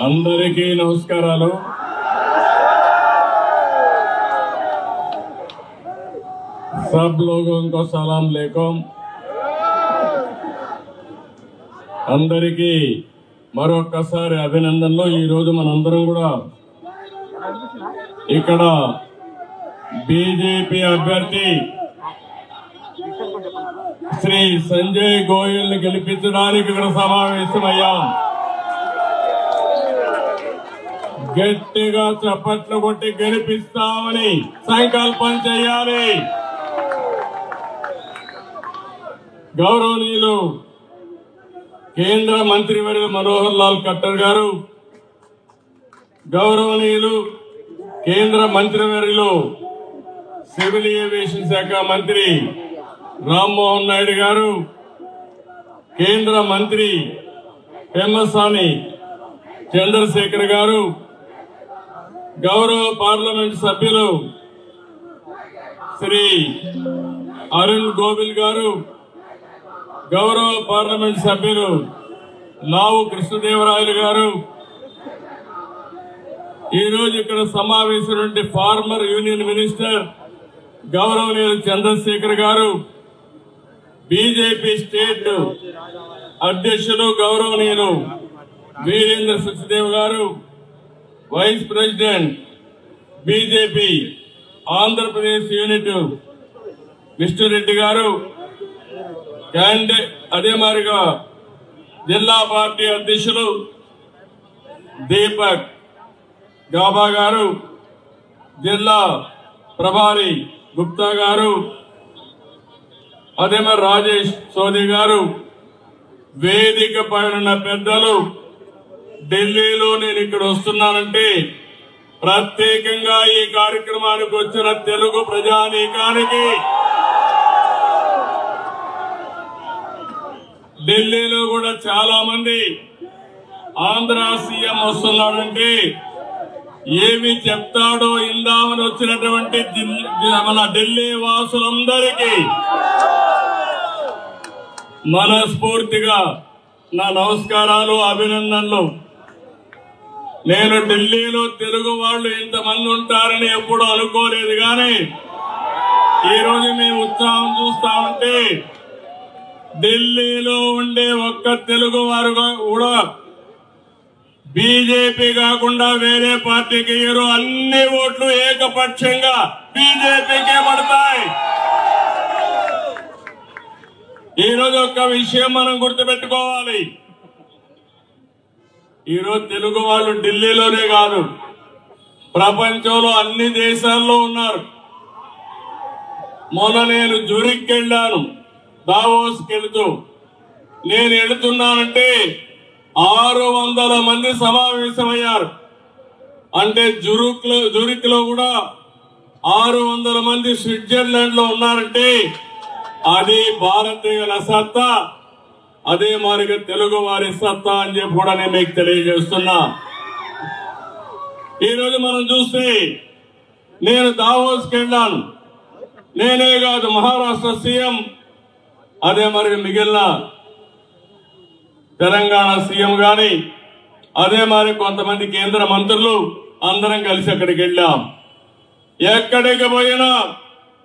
అందరికీ నమస్కారాలు. सब लोगों को सलाम लेकुम. అందరికీ మరొకసారి అభినందనలు. ఈ రోజు మనందరం కూడా ఇక్కడ బీజేపీ అభ్యర్థి శ్రీ సంజయ్ గోయల్ ని గెలిపించడానికి ఇక్కడ సమావేశమయ్యాం. గట్టిగా చప్పట్లు కొట్టి గెలిపిస్తామని సంకల్పం చేయాలి. గౌరవనీయులు కేంద్ర మంత్రివర్యులు మనోహర్ లాల్ ఖట్టర్ గారు, గౌరవనీయులు కేంద్ర మంత్రివర్యులు సివిల్ ఏవియేషన్ శాఖ మంత్రి రామ్మోహన్ నాయుడు గారు, కేంద్ర మంత్రి పెమ్మసాని చంద్రశేఖర్ గారు, గౌరవ పార్లమెంట్ సభ్యులు శ్రీ అరుణ్ గోవిల్ గారు, గౌరవ పార్లమెంట్ సభ్యులు లావు కృష్ణదేవరాయలు గారు, ఈరోజు ఇక్కడ సమావేశం ఫార్మర్ యూనియన్ మినిస్టర్ గౌరవనీయులు చంద్రశేఖర్ గారు, బీజేపీ స్టేట్ అధ్యక్షులు గౌరవనీయులు వీరేంద్ర సచ్దేవ్ గారు, vice president BJP Andhra Pradesh unit Vishnu Reddy గారు, అదే మాదిరిగా జిల్లా పార్టీ అధ్యక్షులు దీపక్ గాబా గారు, జిల్లా ప్రభారి గుప్తా గారు, అదే మరి రాజేష్ సోది గారు, వేదిక పైన పెద్దలు, ఢిల్లీలో నేను ఇక్కడ వస్తున్నానంటే ప్రత్యేకంగా ఈ కార్యక్రమానికి వచ్చిన తెలుగు ప్రజానీకానికి, ఢిల్లీలో కూడా చాలా మంది ఆంధ్ర సీఎం వస్తున్నాడంటే ఏమి చెప్తాడో ఇందామని వచ్చినటువంటి మన ఢిల్లీ వాసులందరికీ మనస్ఫూర్తిగా నా నమస్కారాలు, అభినందనలు. నేను ఢిల్లీలో తెలుగు వాళ్ళు ఇంతమంది ఉంటారని ఎప్పుడూ అనుకోలేదు, కానీ ఈరోజు మీ ఉత్సాహం చూస్తా ఉంటే ఢిల్లీలో ఉండే ఒక్క తెలుగు వారు కూడా బీజేపీ కాకుండా వేరే పార్టీకి ఇయ్యరు. అన్ని ఓట్లు ఏకపక్షంగా బీజేపీకే పడతాయి. ఈరోజు ఒక్క విషయం మనం గుర్తుపెట్టుకోవాలి. ఈరోజు తెలుగు వాళ్ళు ఢిల్లీలోనే కాదు, ప్రపంచంలో అన్ని దేశాల్లో ఉన్నారు. మొన్న నేను జూరిక్ వెళ్ళాను, దావోస్కి వెళుతూ. నేను వెళుతున్నానంటే 600 మంది సమావేశమయ్యారు. అంటే జూరిక్ లో కూడా 600 మంది స్విట్జర్లాండ్ లో ఉన్నారంటే అది భారతీయుల సత్తా, అదే మాదిరిగా తెలుగు వారి సత్తా అని చెప్పి కూడా నేను మీకు తెలియజేస్తున్నా. ఈరోజు మనం చూస్తే నేను దావోస్కి వెళ్ళాను. నేనే కాదు, మహారాష్ట్ర సీఎం, అదే మరి మిగిలిన తెలంగాణ సీఎం గాని, అదే మరి కొంతమంది కేంద్ర మంత్రులు అందరం కలిసి అక్కడికి వెళ్ళాం. ఎక్కడికి పోయినా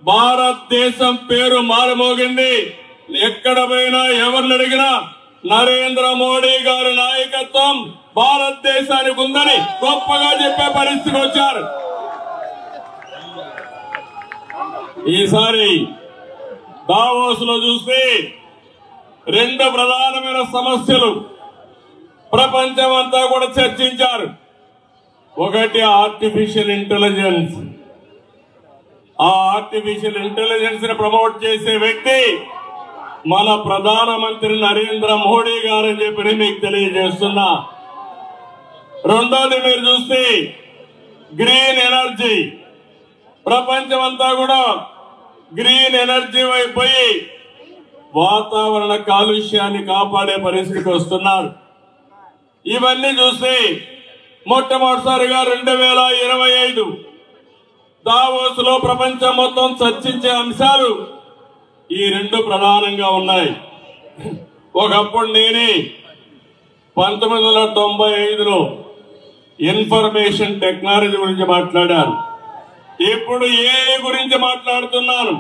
భారతదేశం పేరు మారుమోగింది. ఎక్కడ పోయినా ఎవరిని అడిగినా నరేంద్ర మోడీ గారి నాయకత్వం భారతదేశానికి ఉందని గొప్పగా చెప్పే పరిస్థితికి వచ్చారు. ఈసారి దావోస్ లో చూస్తే 2 ప్రధానమైన సమస్యలు ప్రపంచం అంతా కూడా చర్చించారు. ఒకటి ఆర్టిఫిషియల్ ఇంటెలిజెన్స్. ఆ ఆర్టిఫిషియల్ ఇంటెలిజెన్స్ ని ప్రమోట్ చేసే వ్యక్తి మన ప్రధానమంత్రి నరేంద్ర మోడీ గారని చెప్పి మీకు తెలియజేస్తున్నా. రెండోది మీరు చూస్తే గ్రీన్ ఎనర్జీ. ప్రపంచం అంతా కూడా గ్రీన్ ఎనర్జీ అయిపోయి వాతావరణ కాలుష్యాన్ని కాపాడే పరిస్థితికి వస్తున్నారు. ఇవన్నీ చూసి మొట్టమొదటిసారిగా 2025 దావోస్ లో ప్రపంచం మొత్తం చర్చించే అంశాలు ఈ రెండు ప్రధానంగా ఉన్నాయి. ఒకప్పుడు నేనే 1995లో ఇన్ఫర్మేషన్ టెక్నాలజీ గురించి మాట్లాడాను. ఇప్పుడు ఏఐ గురించి మాట్లాడుతున్నాను.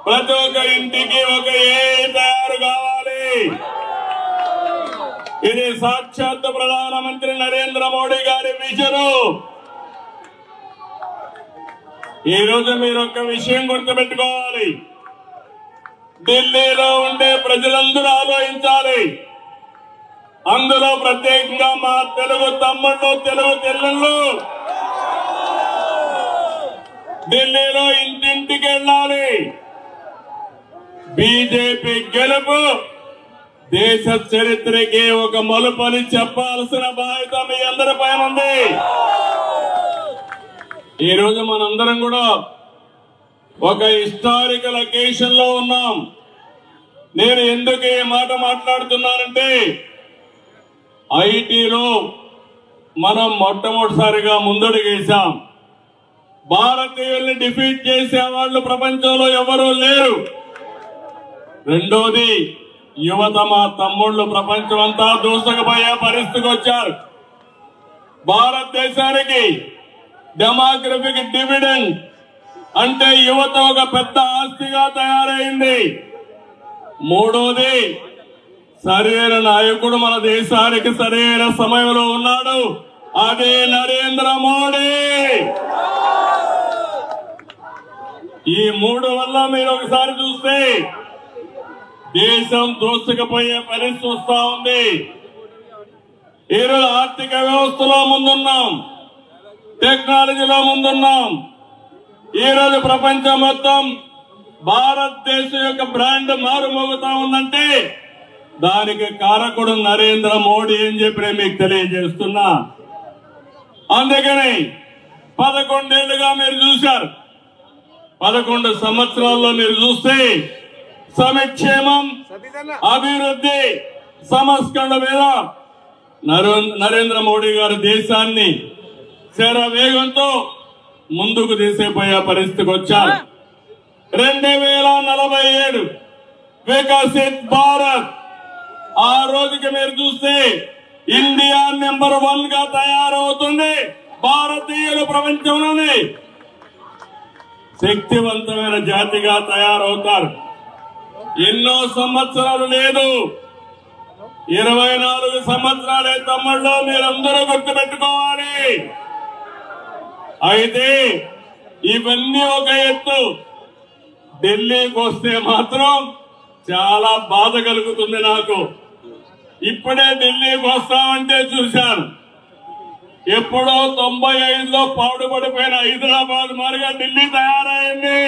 ప్రతి ఒక్క ఇంటికి ఒక ఏఐ తయారు కావాలి. ఇది సాక్షాత్ ప్రధానమంత్రి నరేంద్ర మోడీ గారి విజను. ఈ రోజు మీరు ఒక విషయం గుర్తుపెట్టుకోవాలి. ఢిల్లీలో ఉండే ప్రజలందరూ ఆలోచించాలి. అందులో ప్రత్యేకంగా మా తెలుగు తమ్ముళ్ళు, తెలుగు చెల్లెళ్ళు ఢిల్లీలో ఇంటింటికి వెళ్ళాలి. బీజేపీ గెలుపు దేశ చరిత్రకి ఒక మలుపని చెప్పాల్సిన బాధ్యత మీ అందరి పైన ఉంది. ఈ రోజు మనందరం కూడా ఒక హిస్టారికల్ అకేషన్ లో ఉన్నాం. నేను ఎందుకు ఈ మాట మాట్లాడుతున్నానంటే ఐటీలో మనం మొట్టమొదటిసారిగా ముందడుగేశాం. భారతీయుల్ని డిఫీట్ చేసే వాళ్ళు ప్రపంచంలో ఎవరూ లేరు. రెండోది యువత, మా తమ్ముళ్ళు ప్రపంచం అంతా దూసుకుపోయే పరిస్థితికి వచ్చారు. భారతదేశానికి డెమోగ్రఫిక్ డివిడెండ్ అంటే యువత ఒక పెద్ద ఆస్తిగా తయారైంది. మూడోది సరైన నాయకుడు మన దేశానికి సరైన సమయంలో ఉన్నాడు. అదే నరేంద్ర మోడీ. ఈ మూడు వల్ల మీరు ఒకసారి చూస్తే దేశం దూసుకుపోయే పరిస్థితి వస్తా ఉంది. ఈరోజు ఆర్థిక వ్యవస్థలో ముందున్నాం, టెక్నాలజీలో ముందున్నాం. ఈరోజు ప్రపంచం మొత్తం భారతదేశం యొక్క బ్రాండ్ మారుమోగుతా ఉందంటే దానికి కారకుడు నరేంద్ర మోడీ అని చెప్పి మీకు తెలియజేస్తున్నా. అందుకని 11 ఏళ్లుగా మీరు చూశారు. 11 సంవత్సరాల్లో మీరు చూస్తే సంక్షేమం, అభివృద్ధి, సంస్కరణ మీద నరేంద్ర మోడీ గారు దేశాన్ని శరవేగంతో ముందుకు తీసుకుపోయే పరిస్థితికి వచ్చారు. 2047 వికసిత్ భారత్. ఆ రోజుకి మీరు చూస్తే ఇండియా నెంబర్ 1 గా తయారవుతుంది. భారతీయులు ప్రపంచంలోనే శక్తివంతమైన జాతిగా తయారవుతారు. ఎన్నో సంవత్సరాలు లేదు, 24 సంవత్సరాలే తమ్ముళ్ళు, మీరందరూ గుర్తుపెట్టుకోవాలి. అయితే ఇవన్నీ ఒక ఎత్తు. ఢిల్లీకి వస్తే మాత్రం చాలా బాధ కలుగుతుంది నాకు. ఇప్పుడే ఢిల్లీకి వస్తామంటే చూశాను. ఎప్పుడో 95లో పాడుపడిపోయిన హైదరాబాద్ మారిగా ఢిల్లీ తయారైంది.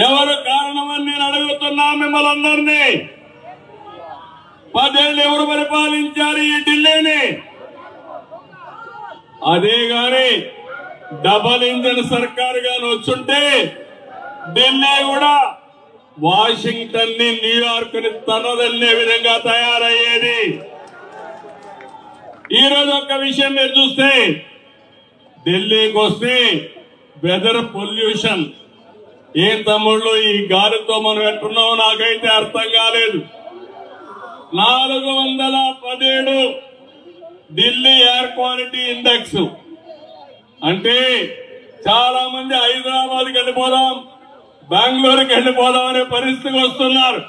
ఎవరు కారణమని నేను అడుగుతున్నా మిమ్మల్ని అందరినీ. 10 ఏళ్ళు ఎవరు పరిపాలించారు ఈ ఢిల్లీని? అదే గాని డబల్ ఇంజన్ సర్కార్ గాని వచ్చుంటే ఢిల్లీ కూడా వాషింగ్టన్ ని, న్యూయార్క్ ని తనదల్లే విధంగా తయారయ్యేది. ఈ రోజు ఒక విషయం మీరు చూస్తే ఢిల్లీకి వస్తే వెదర్ పొల్యూషన్. ఏం తమ్ముళ్ళు ఈ గాలితో మనం ఎట్టున్నామో నాకైతే అర్థం కాలేదు. 417 ఢిల్లీ ఎయిర్ క్వాలిటీ ఇండెక్స్. అంటే చాలా మంది హైదరాబాద్కి వెళ్ళిపోదాం, బెంగళూరుకి వెళ్ళిపోదాం అనే పరిస్థితికి వస్తున్నారు.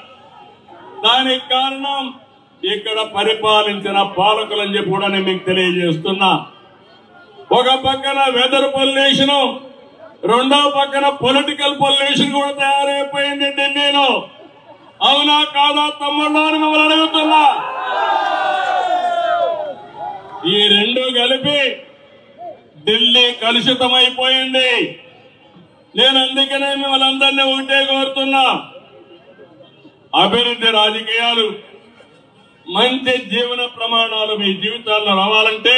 దానికి కారణం ఇక్కడ పరిపాలించిన పాలకులని చెప్పి కూడా నేను మీకు తెలియజేస్తున్నా. ఒక పక్కన వెదర్ పొల్యూషన్, రెండో పక్కన పొలిటికల్ పొల్యూషన్ కూడా తయారైపోయింది ఢిల్లీలో. అవునా కాదా తమ్ముళ్ళు అని మిమ్మల్ని అడుగుతున్నా. ఈ రెండు కలిపి ఢిల్లీ కలుషితమైపోయింది. నేను అందుకనే మిమ్మల్ని అందరినీ ఒకటే కోరుతున్నా, అభివృద్ధి రాజకీయాలు మంచి జీవన ప్రమాణాలు మీ జీవితాల్లో రావాలంటే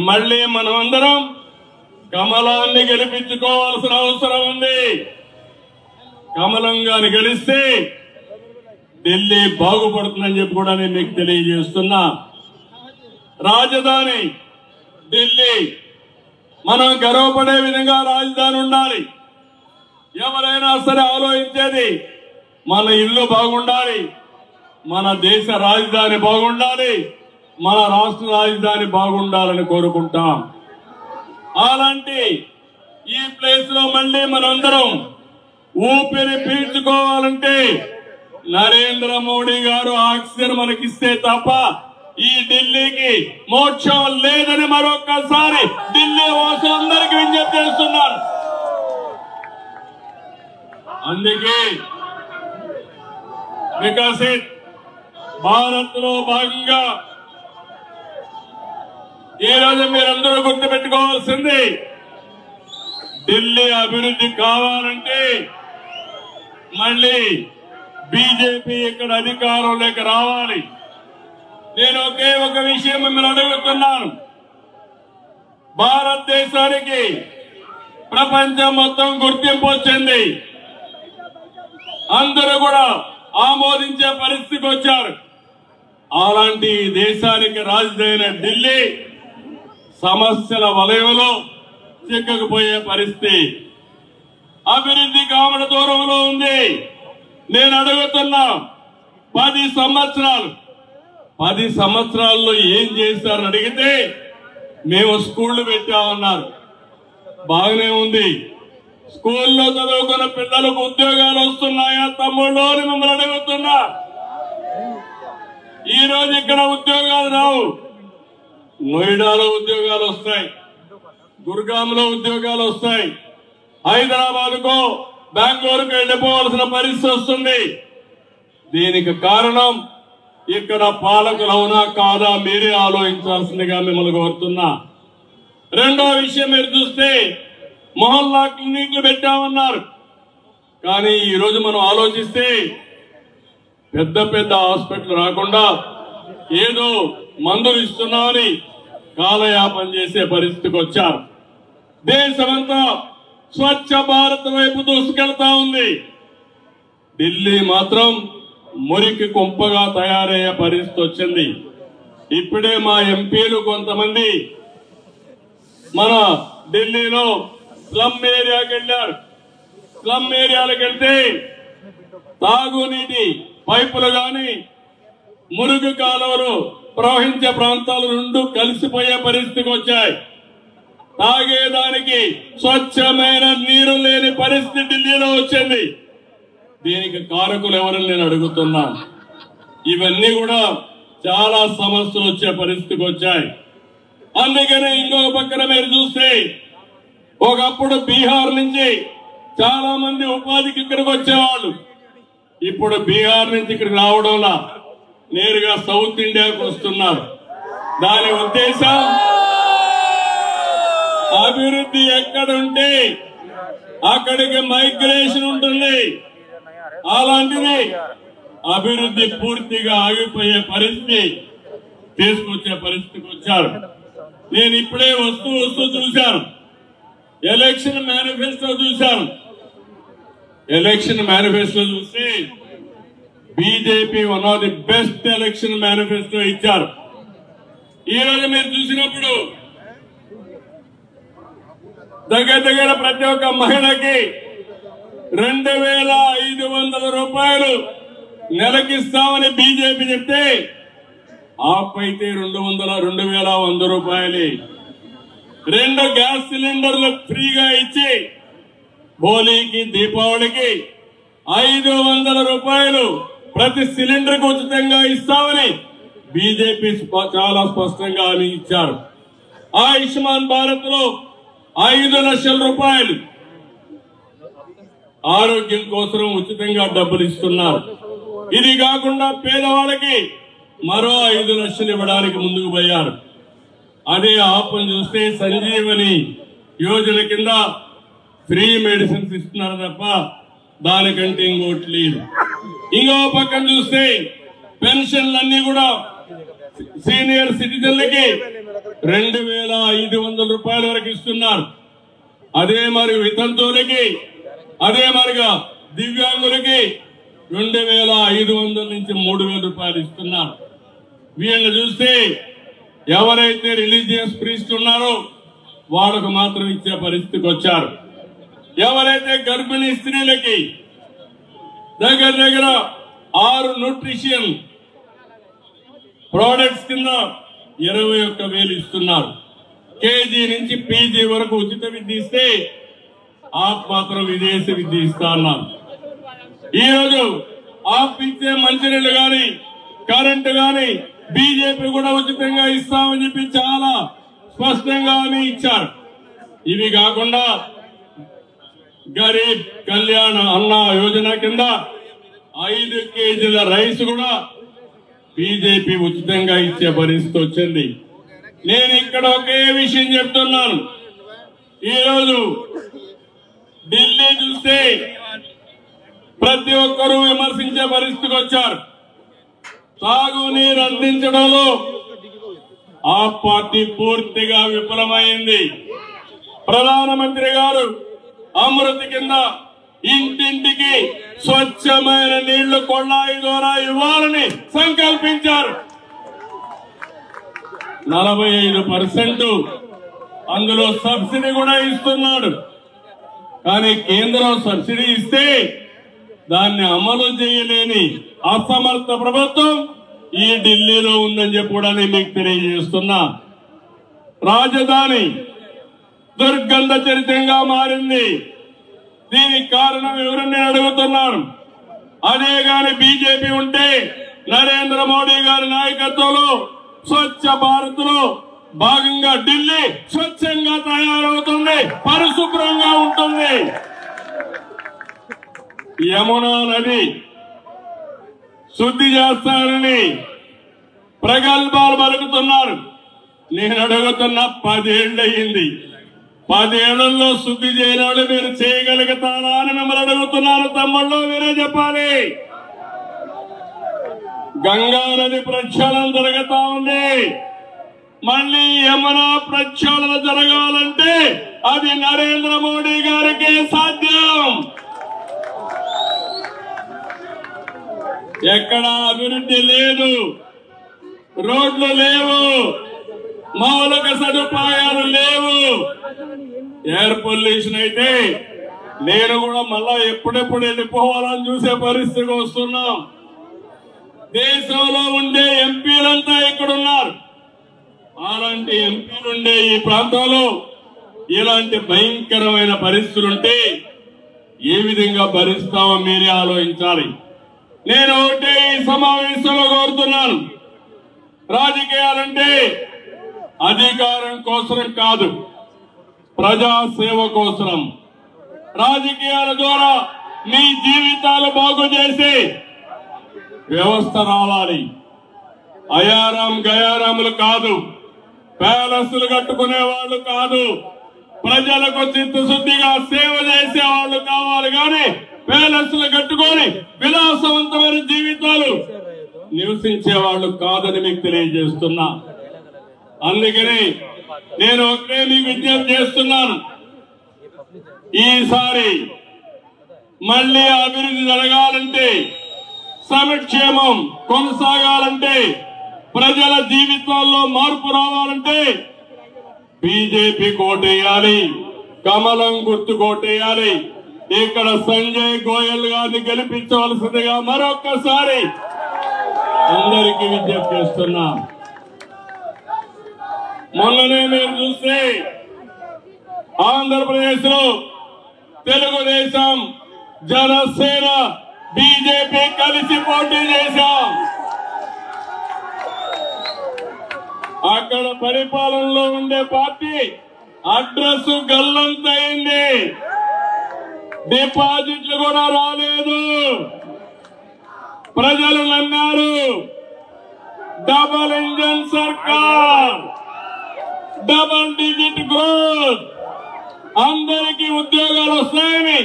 మళ్ళీ మనం అందరం కమలాన్ని గెలిపించుకోవాల్సిన అవసరం ఉంది. కమలంగాని గెలిస్తే ఢిల్లీ బాగుపడుతుందని చెప్పి కూడా నేను మీకు తెలియజేస్తున్నా. రాజధాని ఢిల్లీ, మనం గర్వపడే విధంగా రాజధాని ఉండాలి. ఎవరైనా సరే ఆలోచించేది మన ఇల్లు బాగుండాలి, మన దేశ రాజధాని బాగుండాలి, మన రాష్ట్ర రాజధాని బాగుండాలని కోరుకుంటాం. అలాంటి ఈ ప్లేస్ లో మళ్ళీ మనందరం ఊపిరి పీల్చుకోవాలంటే నరేంద్ర మోడీ గారు ఆక్సిజన్ మనకిస్తే తప్ప ఈ ఢిల్లీకి మోక్షం లేదని మరొకసారి ఢిల్లీ వాసులందరికీ విజ్ఞప్తి చేస్తున్నాను. అందుకే వికసిత్ భారత్ లో భాగంగా ఈ రోజు మీరందరూ గుర్తుపెట్టుకోవాల్సింది, ఢిల్లీ అభివృద్ధి కావాలంటే మళ్ళీ బీజేపీ ఇక్కడ అధికారంలోకి రావాలి. నేను ఒకే ఒక విషయం మిమ్మల్ని అడుగుతున్నాను. భారతదేశానికి ప్రపంచం మొత్తం గుర్తింపు వచ్చింది, అందరూ కూడా ఆమోదించే పరిస్థితికి వచ్చారు. అలాంటి దేశానికి రాజధాని ఢిల్లీ సమస్యల వలయంలో చిక్కకపోయే పరిస్థితి, అభివృద్ధి కావడ దూరంలో ఉంది. నేను అడుగుతున్నా, 10 సంవత్సరాల్లో ఏం చేశారని అడిగితే మేము స్కూళ్లు పెట్టామన్నారు. బాగానే ఉంది. స్కూల్లో చదువుకున్న పిల్లలకు ఉద్యోగాలు వస్తున్నాయా తమ్ముళ్ళు అని మిమ్మల్ని అడుగుతున్నా. ఈ రోజు ఇక్కడ ఉద్యోగాలు రావు. నోయిడాలో ఉద్యోగాలు వస్తాయి, గుర్గాంలో ఉద్యోగాలు వస్తాయి, హైదరాబాద్కో బెంగళూరుకు వెళ్ళిపోవాల్సిన పరిస్థితి వస్తుంది. దీనికి కారణం ఇక్కడ పాలకులు అవునా కాదా మీరే ఆలోచించాల్సిందిగా మిమ్మల్ని కోరుతున్నా. రెండో విషయం మీరు చూస్తే మొహల్లా క్లినిక్లు పెట్టామన్నారు. కానీ ఈ రోజు మనం ఆలోచిస్తే పెద్ద పెద్ద హాస్పిటల్ రాకుండా ఏదో మందులు ఇస్తున్నామని కాలయాపన చేసే పరిస్థితికి వచ్చారు. దేశమంతా స్వచ్ఛ భారత్ వైపు దూసుకెళ్తా ఉంది. ఢిల్లీ మాత్రం మురికి కుంపగా తయారయ్యే పరిస్థితి వచ్చింది. ఇప్పుడే మా ఎంపీలు కొంతమంది మన ఢిల్లీలో స్లమ్ ఏరియాకి వెళ్ళారు. స్లమ్ ఏరియాలకు వెళ్తే తాగునీటి పైపులు గాని మురుగు కాలువలు ప్రవహించే ప్రాంతాలు రెండు కలిసిపోయే పరిస్థితికి వచ్చాయి. తాగేదానికి స్వచ్ఛమైన నీరు లేని పరిస్థితి ఢిల్లీలో వచ్చింది. దీనికి కారకులు ఎవరని నేను అడుగుతున్నాను. ఇవన్నీ కూడా చాలా సమస్యలు వచ్చే పరిస్థితికి వచ్చాయి. అందుకనే ఇంకొక పక్కన మీరు చూస్తే ఒకప్పుడు బీహార్ నుంచి చాలా మంది ఉపాధికి ఇక్కడికి వచ్చేవాళ్ళు. ఇప్పుడు బీహార్ నుంచి ఇక్కడికి రావడంలా నేరుగా సౌత్ ఇండియాకు వస్తున్నారు. దాని ఉద్దేశం అభివృద్ధి ఎక్కడుంటే అక్కడికి మైగ్రేషన్ ఉంటుంది. అలాంటిది అభివృద్ధి పూర్తిగా ఆగిపోయే పరిస్థితి తీసుకొచ్చే పరిస్థితికి వచ్చారు. నేను ఇప్పుడే వస్తూ చూశాను, ఎలక్షన్ మేనిఫెస్టో చూశాను. ఎలక్షన్ మేనిఫెస్టో చూస్తే BJP one of the best election manifesto ఇచ్చారు. ఈ రోజు మీరు చూసినప్పుడు దగ్గర ప్రతి ఒక్క మహిళకి 2,500 రూపాయలు నెలకిస్తామని బీజేపీ చెప్తే ఆపైతే 2,100 రూపాయలు. 2 గ్యాస్ సిలిండర్లు ఫ్రీగా ఇచ్చి హోలీకి దీపావళికి 500 రూపాయలు ప్రతి సిలిండర్ కు ఉచితంగా ఇస్తామని బీజేపీ చాలా స్పష్టంగా హామీ ఇచ్చారు. ఆయుష్మాన్ భారత్ లో 5 లక్షల రూపాయలు ఆరోగ్యం కోసం ఉచితంగా డబ్బులు ఇస్తున్నారు. ఇది కాకుండా పేదవాళ్ళకి మరో 5 లక్షలు ఇవ్వడానికి ముందుకు పోయారు. అదే ఆపం చూస్తే సంజీవని యోజన కింద ఫ్రీ మెడిసిన్స్ ఇస్తున్నారు తప్ప దానికంటే ఇంకోటి లేదు. ఇంకో పక్కన చూస్తే పెన్షన్లన్నీ కూడా సీనియర్ సిటిజన్లకి 2,500 రూపాయల వరకు ఇస్తున్నారు. అదే మరి వితంతువులకి, అదే మరిగా దివ్యాంగులకి 2,500 నుంచి 3,000 రూపాయలు ఇస్తున్నారు. వీళ్ళని చూస్తే ఎవరైతే రిలీజియస్ ప్రీస్ట్ ఉన్నారో వాళ్ళకు మాత్రం ఇచ్చే పరిస్థితికి వచ్చారు. ఎవరైతే గర్భిణీ స్త్రీలకి దగ్గర దగ్గర 6 న్యూట్రిషన్ ప్రోడక్ట్స్ కింద 21,000 ఇస్తున్నారు. కేజీ నుంచి పీజీ వరకు ఉచిత విద్య ఇస్తే మాత్రం విదేశీ విద్య ఇస్తా అన్నారు. ఈరోజు ఇచ్చే మంచినీళ్లు గాని కరెంటు గాని బీజేపీ కూడా ఉచితంగా ఇస్తామని చెప్పి చాలా స్పష్టంగా హామీ ఇచ్చారు. ఇవి కాకుండా గరీబ్ కళ్యాణ్ అన్న యోజన కింద 5 కేజీల రైస్ కూడా బీజేపీ ఉచితంగా ఇచ్చే పరిస్థితి వచ్చింది. నేను ఇక్కడ ఒకే విషయం చెప్తున్నాను. ఈరోజు ఢిల్లీ చూస్తే ప్రతి ఒక్కరూ విమర్శించే పరిస్థితికి వచ్చారు. తాగునీరు అందించడంలో ఆ పార్టీ పూర్తిగా విఫలమైంది. ప్రధానమంత్రి గారు అమృత్ కింద ఇంటింటికి స్వచ్ఛమైన నీళ్లు కొళాయి ద్వారా ఇవ్వాలని సంకల్పించారు. 45% అందులో సబ్సిడీ కూడా ఇస్తున్నాడు. కానీ కేంద్రం సబ్సిడీ ఇస్తే దాన్ని అమలు చేయలేని అసమర్థ ప్రభుత్వం ఈ ఢిల్లీలో ఉందని చెప్పి కూడా నేను మీకు తెలియజేస్తున్నా. రాజధాని దుర్గంధ చరిత్రంగా మారింది. దీనికి కారణం ఎవరని నేను అడుగుతున్నాను. అదే గాని బీజేపీ ఉంటే నరేంద్ర మోడీ గారి నాయకత్వంలో స్వచ్ఛ భారత్ లో భాగంగా ఢిల్లీ స్వచ్ఛంగా తయారవుతుంది, పరిశుభ్రంగా ఉంటుంది. యమునా నది శుద్ధి చేస్తారని ప్రగల్భాలు పలుకుతున్నారు. నేను అడుగుతున్న 10 ఏళ్ళు అయ్యింది. 10 ఏళ్లలో శుద్ధి చేయనాడు మీరు చేయగలుగుతారా అని మిమ్మల్ని అడుగుతున్నాను. తమ్ముళ్ళు మీరే చెప్పాలి. గంగా నది ప్రక్షాళన జరుగుతా ఉంది. మళ్ళీ యమునా ప్రక్షాళన జరగాలంటే అది నరేంద్ర మోడీ గారికి సాధ్యం. ఎక్కడ అభివృద్ధి లేదు, రోడ్లు లేవు, మౌలిక సదుపాయాలు లేవు. ఎయిర్ పొల్యూషన్ అయితే నేను కూడా మళ్ళా ఎప్పుడెప్పుడు వెళ్ళిపోవాలని చూసే పరిస్థితికి వస్తున్నాం. దేశంలో ఉండే ఎంపీలంతా ఇక్కడున్నారు. అలాంటి ఎంపీలుండే ఈ ప్రాంతంలో ఇలాంటి భయంకరమైన పరిస్థితులుంటే ఏ విధంగా భరిస్తామో మీరే ఆలోచించాలి. నేను ఒకటే ఈ సమావేశంలో కోరుతున్నాను. రాజకీయాలంటే అధికారం కోసం కాదు, ప్రజాసేవ కోసం. రాజకీయాల ద్వారా మీ జీవితాలు బాగు చేసి వ్యవస్థ రావాలి. అయారాం గయారాములు కాదు, ప్యాలెస్లు కట్టుకునే వాళ్ళు కాదు, ప్రజలకు చిత్తశుద్ధిగా సేవ చేసే వాళ్ళు కావాలి. కానీ ప్యాలెస్లు కట్టుకొని విలాసవంతమైన జీవితాలు నివసించే వాళ్ళు కాదని మీకు తెలియజేస్తున్నా. అందుకని నేను ఒకటే మీకు విజ్ఞప్తి చేస్తున్నాను. ఈసారి మళ్ళీ అభివృద్ధి జరగాలంటే, సంక్షేమం కొనసాగాలంటే, ప్రజల జీవితాల్లో మార్పు రావాలంటే బీజేపీ కోటేయాలి, కమలం గుర్తు కోటేయాలి. ఇక్కడ సంజయ్ గోయల్ గారిని గెలిపించవలసిందిగా మరొక్కసారి అందరికీ విజ్ఞప్తి చేస్తున్నా. మొన్ననే మీరు చూస్తే ఆంధ్రప్రదేశ్ లో తెలుగుదేశం, జనసేన, బీజేపీ కలిసి పోటీ చేశాం. అక్కడ పరిపాలనలో ఉండే పార్టీ అడ్రస్ గల్లంతైంది, డిపాజిట్లు కూడా రాలేదు. ప్రజలు నమ్మారు. డబల్ ఇంజన్ సర్కార్, డబల్ డిజిట్ గ్రోత్, అందరికీ ఉద్యోగాలు వస్తాయని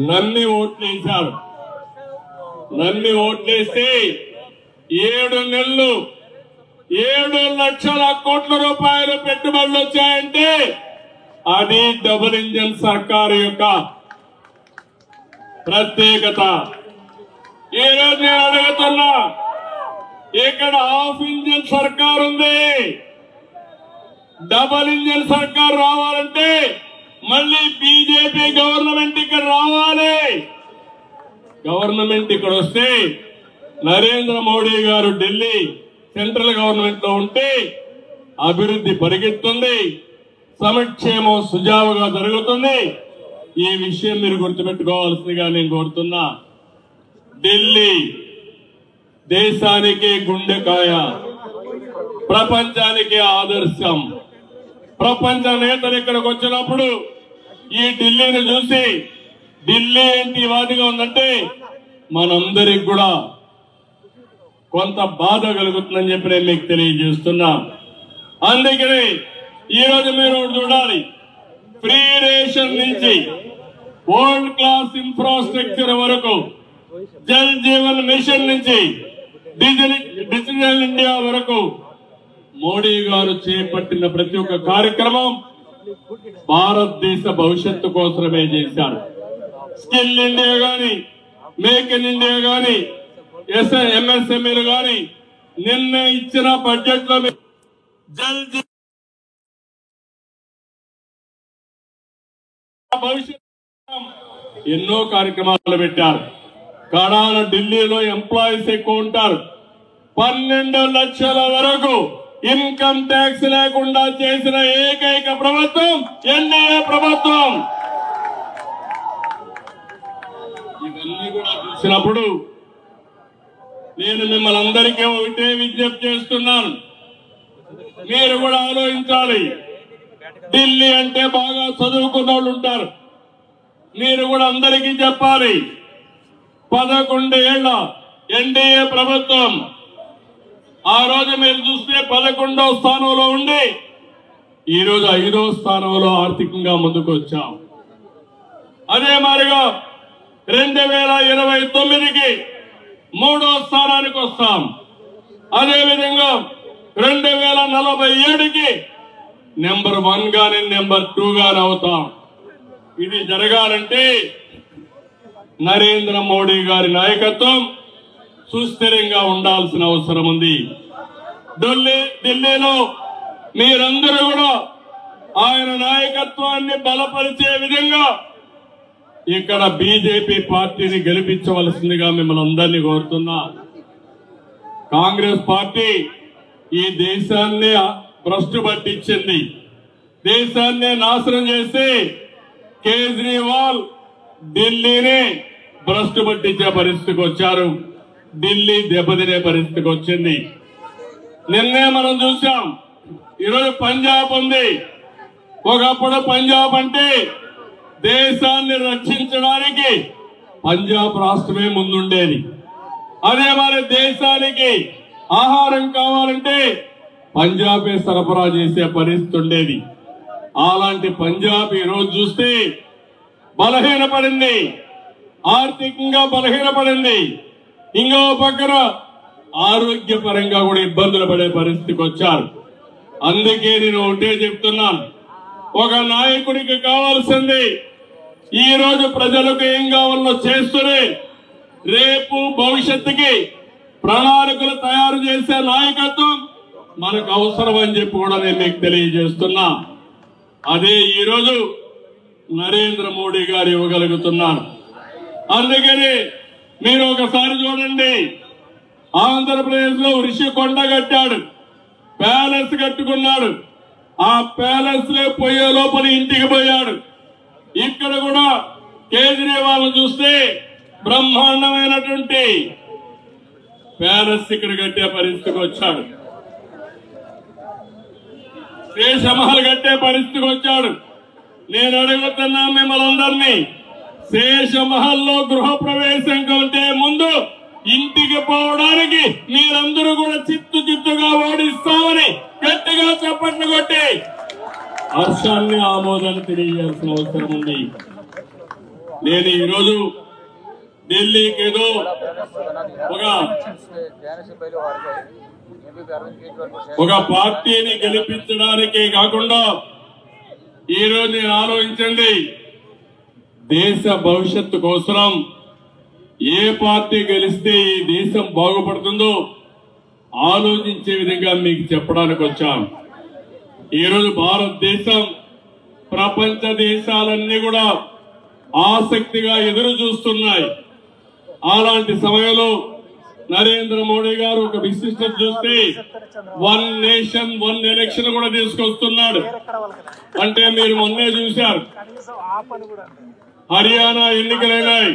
నమ్మి ఓట్లేశారు. నమ్మి ఓట్లేస్తే 7 నెలలు 7 లక్షల కోట్ల రూపాయలు పెట్టుబడులు వచ్చాయంటే అది డబుల్ ఇంజన్ సర్కారు యొక్క ప్రత్యేకత. ఈ రోజు నేను అడుగుతున్నా, ఇక్కడ హాఫ్ ఇంజన్ సర్కార్ ఉంది. డబుల్ ఇంజన్ సర్కార్ రావాలంటే మళ్ళీ బీజేపీ గవర్నమెంట్ ఇక్కడ రావాలి. గవర్నమెంట్ ఇక్కడ వస్తే నరేంద్ర మోడీ గారు ఢిల్లీ సెంట్రల్ గవర్నమెంట్ లో ఉంటే అభివృద్ధి పరిగెత్తుంది, సంక్షేమం సుజావుగా జరుగుతుంది. ఈ విషయం మీరు గుర్తుపెట్టుకోవాల్సిందిగా నేను కోరుతున్నా. ఢిల్లీ దేశానికి గుండెకాయ, ప్రపంచానికి ఆదర్శం. ప్రపంచ నేతలు ఇక్కడికి వచ్చినప్పుడు ఈ ఢిల్లీని చూసి ఢిల్లీ ఏంటి వాదిగా ఉందంటే మనందరికి కూడా కొంత బాధ కలుగుతుందని చెప్పి నేను మీకు తెలియజేస్తున్నా. అందుకని ఈరోజు మీరు చూడాలి, ఫ్రీ రేషన్ నుంచి వరల్డ్ క్లాస్ ఇన్ఫ్రాస్ట్రక్చర్ వరకు, జల్ జీవన్ మిషన్ నుంచి డిజిటల్ ఇండియా వరకు మోడీ గారు చేపట్టిన ప్రతి ఒక్క కార్యక్రమం భారతదేశ భవిష్యత్తు కోసమే చేశారు. స్కిల్ ఇండియా గాని, మేక్ ఇన్ ఇండియా గాని, ఎంఎస్ఎంఈలు గాని నిన్న ఇచ్చిన బడ్జెట్ లో జల్ భవిష్యత్తు ఎన్నో కార్యక్రమాలు పెట్టారు. కడాన ఢిల్లీలో ఎంప్లాయీస్ ఎక్కువ ఉంటారు. 12 లక్షల వరకు ఇన్కమ్ ట్యాక్స్ లేకుండా చేసిన ఏకైక ప్రభుత్వం ఎన్డీఏ ప్రభుత్వం. ఇవన్నీ కూడా చూసినప్పుడు నేను మిమ్మల్ని అందరికీ ఒకటే విజ్ఞప్తి చేస్తున్నాను, మీరు కూడా ఆలోచించాలి. ఢిల్లీ అంటే బాగా చదువుకున్న వాళ్ళు ఉంటారు. మీరు కూడా అందరికీ చెప్పాలి, 11 ఏళ్ల ఎన్డీఏ ప్రభుత్వం ఆ రోజు మీరు చూస్తే 11వ స్థానంలో ఉండి ఈ రోజు 5వ స్థానంలో ఆర్థికంగా ముందుకు వచ్చాం. అదే మాదిరిగా 2029కి 3వ స్థానానికి వస్తాం. అదేవిధంగా 2047కి నెంబర్ 1 గాని నెంబర్ 2 గాని అవుతాం. ఇది జరగాలంటే నరేంద్ర మోడీ గారి నాయకత్వం సుస్థిరంగా ఉండాల్సిన అవసరం ఉంది. ఢిల్లీలో మీరందరూ కూడా ఆయన నాయకత్వాన్ని బలపరిచే విధంగా ఇక్కడ బీజేపీ పార్టీని గెలిపించవలసిందిగా మిమ్మల్ని అందరినీ కోరుతున్నా. కాంగ్రెస్ పార్టీ ఈ దేశాన్ని భ్రష్టు పట్టించింది, దేశాన్ని నాశనం చేసి కేజ్రీవాల్ ఢిల్లీని భ్రష్టు పట్టించే పరిస్థితికి వచ్చారు. ఢిల్లీ దెబ్బతినే పరిస్థితికి వచ్చింది. నిన్నే మనం చూసాం, ఈరోజు పంజాబ్ ఉంది. ఒకప్పుడు పంజాబ్ అంటే దేశాన్ని రక్షించడానికి పంజాబ్ రాష్ట్రమే ముందుండేది. అదే మరి దేశానికి ఆహారం కావాలంటే పంజాబే సరఫరా చేసే పరిస్థితి ఉండేది. అలాంటి పంజాబ్ ఈరోజు చూస్తే బలహీనపడింది, ఆర్థికంగా బలహీనపడింది. ఇంకో పక్కన ఆరోగ్యపరంగా కూడా ఇబ్బందులు పడే పరిస్థితికి వచ్చారు. అందుకే నేను ఒకటే చెప్తున్నాను, ఒక నాయకుడికి కావాల్సింది ఈ రోజు ప్రజలకు ఏం కావాలో చేస్తూనే రేపు భవిష్యత్తుకి ప్రణాళికలు తయారు చేసే నాయకత్వం మనకు అవసరం అని చెప్పి కూడా నేను మీకు తెలియజేస్తున్నా. అదే ఈరోజు నరేంద్ర మోడీ గారు ఇవ్వగలుగుతున్నారు. అందుకని మీరు ఒకసారి చూడండి, ఆంధ్రప్రదేశ్ లో రిషికొండ కట్టాడు, ప్యాలెస్ కట్టుకున్నాడు. ఆ ప్యాలెస్ లో పోయే లోపల ఇంటికి పోయాడు. ఇక్కడ కూడా కేజ్రీవాల్ చూస్తే బ్రహ్మాండమైనటువంటి ప్యాలెస్ ఇక్కడ కట్టే పరిస్థితికి వచ్చాడు, శేషమహల్ కట్టే పరిస్థితికి వచ్చాడు. నేను అడుగుతున్నా మిమ్మల్ని అందరినీ, శేషమహల్లో గృహ ప్రవేశం కంటే ముందు ఇంటికి పోవడానికి మీరందరూ కూడా చిత్తుగా ఓడిస్తామని గట్టిగా చప్పట్లు కొట్టి హర్షాన్ని ఆమోదాన్ని తెలియజేయాల్సిన అవసరం ఉంది. నేను ఈరోజు ఢిల్లీకి ఏదో ఒక పార్టీని గెలిపించడానికి కాకుండా ఈరోజు నేను ఆలోచించండి, దేశ భవిష్యత్తు కోసం ఏ పార్టీ గెలిస్తే ఈ దేశం బాగుపడుతుందో ఆలోచించే విధంగా మీకు చెప్పడానికి వచ్చాను. ఈరోజు భారతదేశం ప్రపంచ దేశాలన్నీ కూడా ఆసక్తిగా ఎదురు చూస్తున్నాయి. అలాంటి సమయంలో నరేంద్ర మోడీ గారు ఒక విశిష్టత చూస్తే 1 నేషన్ 1 ఎలక్షన్ కూడా తీసుకొస్తున్నాడు. అంటే మీరు మొన్నే చూశారు, హర్యానా ఎన్నికలైనాయి.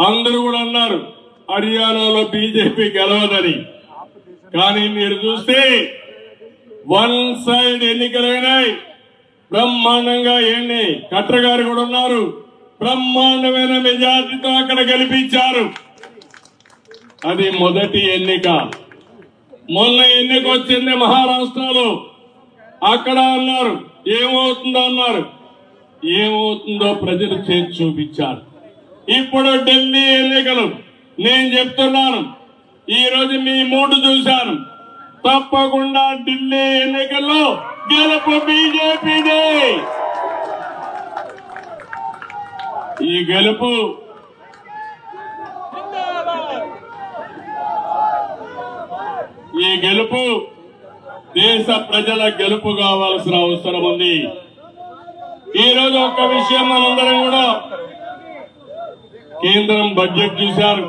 అందరూ కూడా అన్నారు హర్యానాలో బీజేపీ గెలవదని. కానీ మీరు చూస్తే 1 సైడ్ ఎన్నికలైనాయి. బ్రహ్మాండంగా ఏంటి ఖట్టర్ గారు కూడా ఉన్నారు, బ్రహ్మాండమైన మెజార్టీతో అక్కడ గెలిపించారు. అది మొదటి ఎన్నిక. మొన్న ఎన్నిక వచ్చింది మహారాష్ట్రలో. అక్కడ అన్నారు ఏమవుతుందో అన్నారు, ఏమవుతుందో ప్రజలు చేసి చూపించారు. ఇప్పుడు ఢిల్లీ ఎన్నికలు. నేను చెప్తున్నాను, ఈ రోజు మీ మూడు చూశాను, తప్పకుండా ఢిల్లీ ఎన్నికల్లో గెలుపు బీజేపీదే. ఈ గెలుపు దేశ ప్రజల గెలుపు కావాల్సిన అవసరం ఉంది. ఈ రోజు ఒక్క విషయం మనందరం కూడా కేంద్రం బడ్జెట్ చూశారు.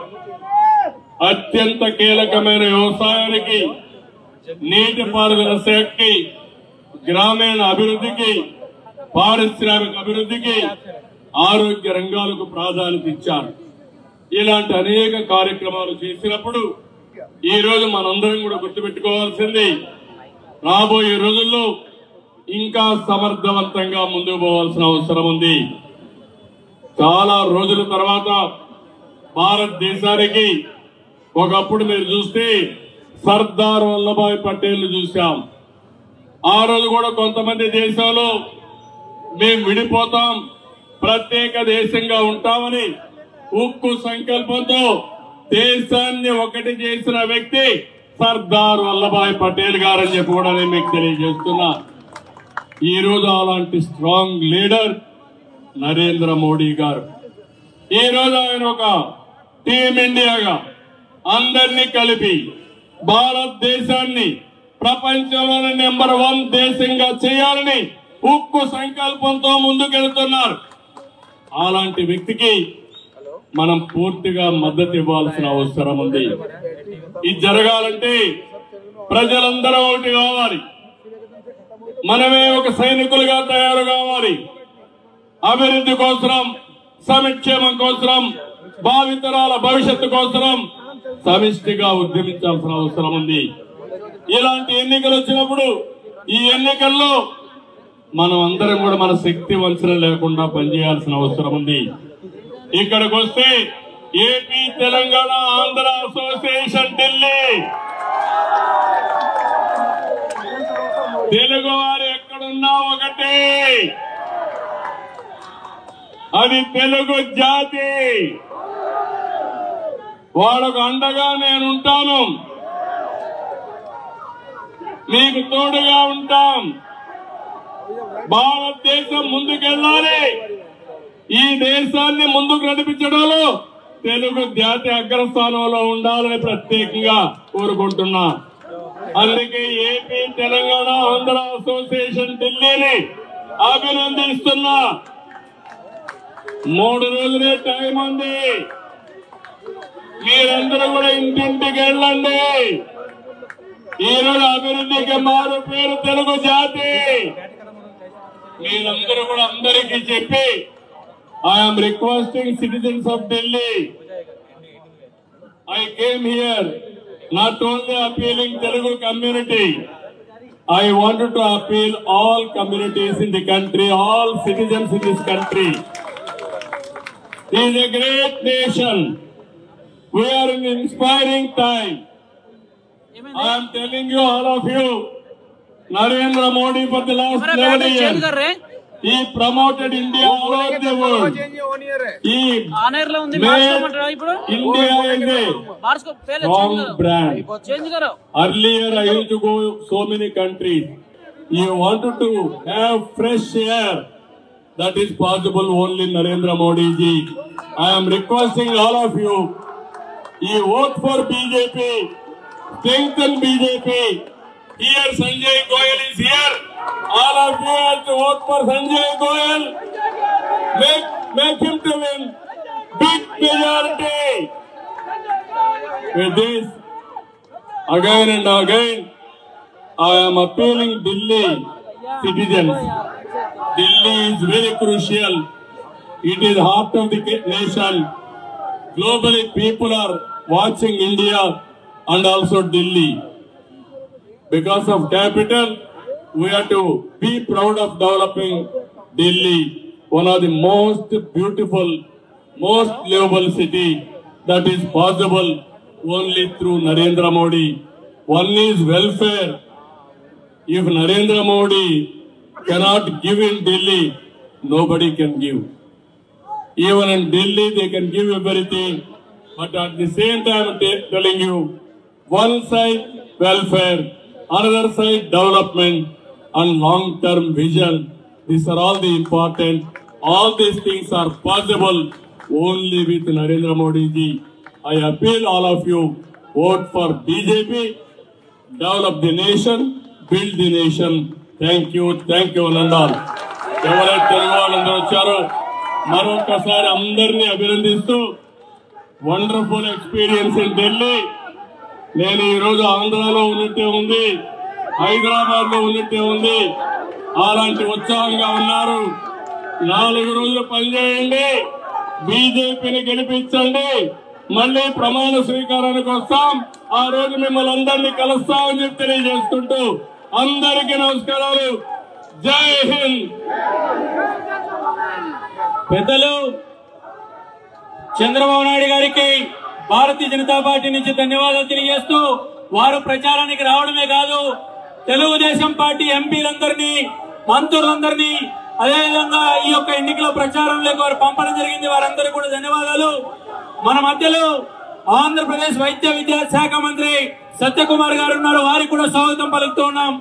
అత్యంత కీలకమైన వ్యవసాయానికి, నీటిపారుదల శాఖకి, గ్రామీణ అభివృద్ధికి, పారిశ్రామిక అభివృద్ధికి, ఆరోగ్య రంగాలకు ప్రాధాన్యత ఇచ్చారు. ఇలాంటి అనేక కార్యక్రమాలు చేసినప్పుడు ఈ రోజు మనందరం కూడా గుర్తుపెట్టుకోవాల్సింది, రాబోయే రోజుల్లో ఇంకా సమర్థవంతంగా ముందుకు పోవాల్సిన అవసరం ఉంది. చాలా రోజుల తర్వాత భారతదేశానికి ఒకప్పుడు మీరు చూస్తే సర్దార్ వల్లభాయ్ పటేల్ చూశాం. ఆ రోజు కూడా కొంతమంది దేశంలో మేము విడిపోతాం, ప్రత్యేక దేశంగా ఉంటామని ఉక్కు సంకల్పంతో దేశాన్ని ఒకటి చేసిన వ్యక్తి సర్దార్ వల్లభాయ్ పటేల్ గారని చెప్పి కూడా నేను మీకు తెలియజేస్తున్నా. ఈ రోజు అలాంటి స్ట్రాంగ్ లీడర్ నరేంద్ర మోడీ గారు. ఈ రోజు ఆయన ఒక టీమిండియాగా అందరినీ కలిపి భారతదేశాన్ని ప్రపంచంలోనే నెంబర్ 1 దేశంగా చేయాలని ఉక్కు సంకల్పంతో ముందుకెళ్తున్నారు. అలాంటి వ్యక్తికి మనం పూర్తిగా మద్దతు ఇవ్వాల్సిన అవసరం ఉంది. ఇది జరగాలంటే ప్రజలందరూ ఒకటి కావాలి, మనమే ఒక సైనికులుగా తయారు కావాలి. అభివృద్ధి కోసం, సంక్షేమం కోసం, భావితరాల భవిష్యత్తు కోసం సమిష్టిగా ఉద్యమించాల్సిన అవసరం ఉంది. ఇలాంటి ఎన్నికలు వచ్చినప్పుడు ఈ ఎన్నికల్లో మనం అందరం కూడా మన శక్తి వంచన లేకుండా పనిచేయాల్సిన అవసరం ఉంది. ఇక్కడికి వస్తే ఏపీ, తెలంగాణ, ఆంధ్ర అసోసియేషన్ ఢిల్లీ, తెలుగు వారు ఎక్కడున్నా ఒకటి, అది తెలుగు జాతి. వాళ్ళకు అండగా నేనుంటాను, మీకు తోడుగా ఉంటాం. భారతదేశం ముందుకెళ్ళాలి. ఈ దేశాన్ని ముందుకు నడిపించడంలో తెలుగు జాతి అగ్రస్థానంలో ఉండాలని ప్రత్యేకంగా కోరుకుంటున్నా. అందుకే ఏపీ, తెలంగాణ, ఆంధ్ర అసోసియేషన్ ఢిల్లీని అభినందిస్తున్నా. 3 రోజులే టైం ఉంది. మీరందరూ కూడా ఇంటింటికి వెళ్ళండి. ఈరోజు అభివృద్ధికి మారు పేరు తెలుగు జాతి. మీరందరూ కూడా అందరికీ చెప్పి, I'm requesting citizens of Delhi, I came here not only appealing Telugu community, I wanted to appeal all communities in the country, all citizens in this country. It is a great nation. We are in an inspiring time. I am telling you, all of you, Narendra Modi for the last 11 years He promoted India all over the world. He made India as a strong brand. Earlier I used to go so many countries. You wanted to have fresh air. That is possible only Narendra Modi ji. I am requesting all of you. You vote for BJP. Strengthen BJP. Here Sanjay Goyal is here. All of you have to vote for Sanjay Goyal. Make him to win. Big majority. With this, again and again, I am appealing Delhi citizens. Delhi is very crucial. It is heart of the nation. Globally, people are watching India and also Delhi. Because of capital, we have to be proud of developing Delhi, one of the most beautiful, most livable city that is possible only through Narendra Modi. One is welfare. If Narendra Modi cannot give in Delhi, nobody can give. Even in Delhi, they can give everything. But at the same time, telling you, one side welfare, another side development and long-term vision. These are all the important. All these things are possible only with Narendra Modi ji. I appeal all of you, vote for BJP, develop the nation, build the nation. Thank you, Nandal. ఎవరైతే తెలుగు వాళ్ళందరూ వచ్చారో మరొకసారి అందరినీ అభినందిస్తూ wonderful experience in Delhi. నేను ఈ రోజు ఆంధ్రాలో ఉన్నట్టే ఉంది, హైదరాబాద్ లో ఉన్నట్టే ఉంది. అలాంటి ఉత్సాహంగా ఉన్నారు. 4 రోజులు పనిచేయండి, బీజేపీని గెలిపించండి. మళ్ళీ ప్రమాణ స్వీకారానికి వస్తాం. ఆ రోజు మిమ్మల్ని అందరినీ కలుస్తామని చెప్పి తెలియజేసుకుంటూ అందరికీ నమస్కారాలు. జై హింద్. పెద్దలు చంద్రబాబు నాయుడు గారికి భారతీయ జనతా పార్టీ నుంచి ధన్యవాదాలు తెలియజేస్తూ, వారు ప్రచారానికి రావడమే కాదు, తెలుగుదేశం పార్టీ ఎంపీలందరినీ, మంత్రులందరినీ, అదేవిధంగా ఈ యొక్క ఎన్నికల ప్రచారంలోకి వారు పంపడం జరిగింది. వారందరికీ కూడా ధన్యవాదాలు. మన మధ్యలో ఆంధ్రప్రదేశ్ వైద్య విద్యా శాఖ మంత్రి సత్యకుమార్ గారు ఉన్నారు. వారికి కూడా స్వాగతం పలుకుతూ ఉన్నాం.